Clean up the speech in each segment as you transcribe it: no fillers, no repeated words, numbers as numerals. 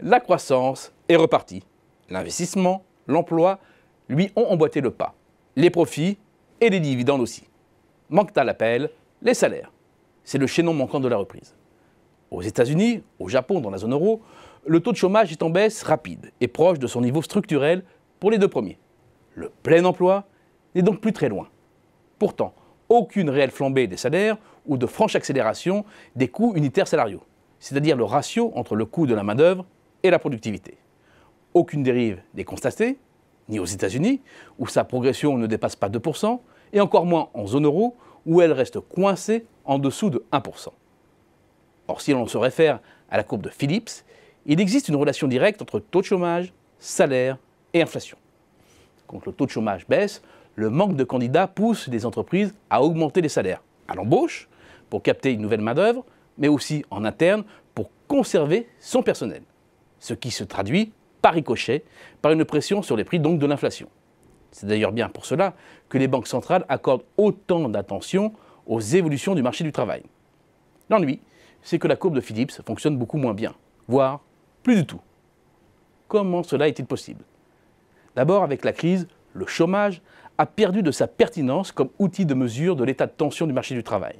la croissance est repartie. L'investissement, l'emploi, lui ont emboîté le pas. Les profits et les dividendes aussi. Manquent à l'appel les salaires. C'est le chaînon manquant de la reprise. Aux États-Unis, au Japon, dans la zone euro, le taux de chômage est en baisse rapide et proche de son niveau structurel pour les deux premiers. Le plein emploi n'est donc plus très loin. Pourtant, aucune réelle flambée des salaires ou de franche accélération des coûts unitaires salariaux, c'est-à-dire le ratio entre le coût de la main-d'œuvre et la productivité. Aucune dérive n'est constatée, ni aux États-Unis, où sa progression ne dépasse pas 2%, et encore moins en zone euro, où elle reste coincée en dessous de 1%. Or, si l'on se réfère à la courbe de Phillips, il existe une relation directe entre taux de chômage, salaire et inflation. Quand le taux de chômage baisse, le manque de candidats pousse les entreprises à augmenter les salaires à l'embauche, pour capter une nouvelle main-d'œuvre, mais aussi en interne pour conserver son personnel. Ce qui se traduit par ricochet, par une pression sur les prix donc de l'inflation. C'est d'ailleurs bien pour cela que les banques centrales accordent autant d'attention aux évolutions du marché du travail. L'ennui, c'est que la courbe de Phillips fonctionne beaucoup moins bien, voire plus du tout. Comment cela est-il possible? D'abord, avec la crise, le chômage a perdu de sa pertinence comme outil de mesure de l'état de tension du marché du travail.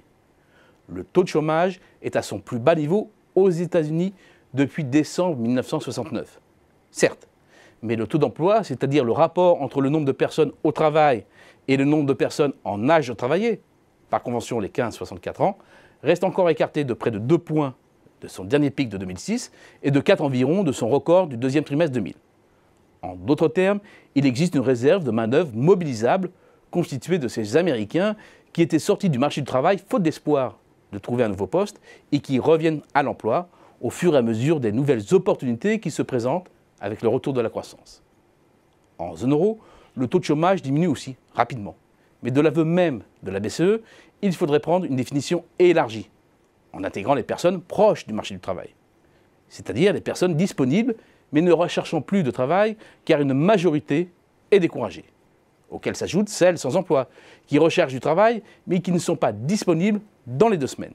Le taux de chômage est à son plus bas niveau aux États-Unis depuis décembre 1969. Certes, mais le taux d'emploi, c'est-à-dire le rapport entre le nombre de personnes au travail et le nombre de personnes en âge de travailler, par convention les 15-64 ans, reste encore écarté de près de 2 points de son dernier pic de 2006 et de 4 environ de son record du deuxième trimestre 2000. En d'autres termes, il existe une réserve de main-d'œuvre mobilisable constituée de ces Américains qui étaient sortis du marché du travail faute d'espoir de trouver un nouveau poste et qui reviennent à l'emploi au fur et à mesure des nouvelles opportunités qui se présentent avec le retour de la croissance. En zone euro, le taux de chômage diminue aussi rapidement. Mais de l'aveu même de la BCE, il faudrait prendre une définition élargie, en intégrant les personnes proches du marché du travail. C'est-à-dire les personnes disponibles, mais ne recherchant plus de travail, car une majorité est découragée. Auxquelles s'ajoutent celles sans emploi, qui recherchent du travail, mais qui ne sont pas disponibles dans les 2 semaines.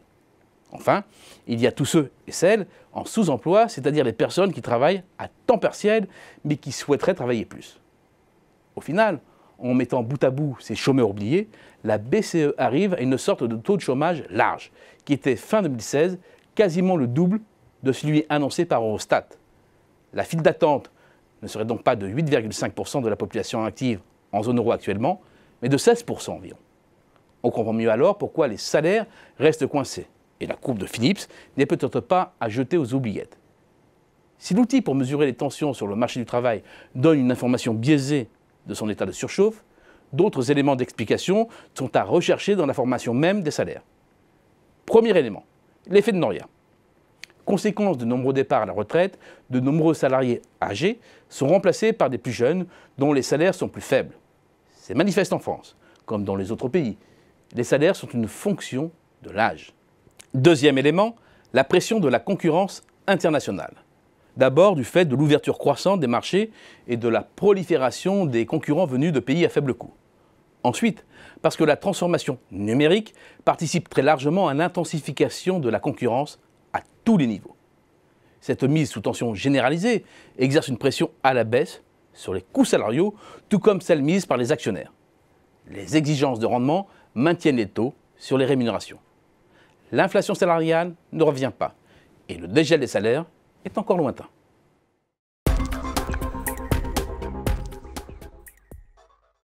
Enfin, il y a tous ceux et celles en sous-emploi, c'est-à-dire les personnes qui travaillent à temps partiel, mais qui souhaiteraient travailler plus. Au final, en mettant bout à bout ces chômeurs oubliés, la BCE arrive à une sorte de taux de chômage large, qui était fin 2016 quasiment le double de celui annoncé par Eurostat. La file d'attente ne serait donc pas de 8,5% de la population active en zone euro actuellement, mais de 16% environ. On comprend mieux alors pourquoi les salaires restent coincés. Et la courbe de Phillips n'est peut-être pas à jeter aux oubliettes. Si l'outil pour mesurer les tensions sur le marché du travail donne une information biaisée de son état de surchauffe, d'autres éléments d'explication sont à rechercher dans la formation même des salaires. Premier élément, l'effet de Noria. Conséquence de nombreux départs à la retraite, de nombreux salariés âgés sont remplacés par des plus jeunes dont les salaires sont plus faibles. C'est manifeste en France, comme dans les autres pays. Les salaires sont une fonction de l'âge. Deuxième élément, la pression de la concurrence internationale. D'abord du fait de l'ouverture croissante des marchés et de la prolifération des concurrents venus de pays à faible coût. Ensuite, parce que la transformation numérique participe très largement à l'intensification de la concurrence à tous les niveaux. Cette mise sous tension généralisée exerce une pression à la baisse sur les coûts salariaux, tout comme celle mise par les actionnaires. Les exigences de rendement maintiennent les taux sur les rémunérations. L'inflation salariale ne revient pas et le dégel des salaires est encore lointain.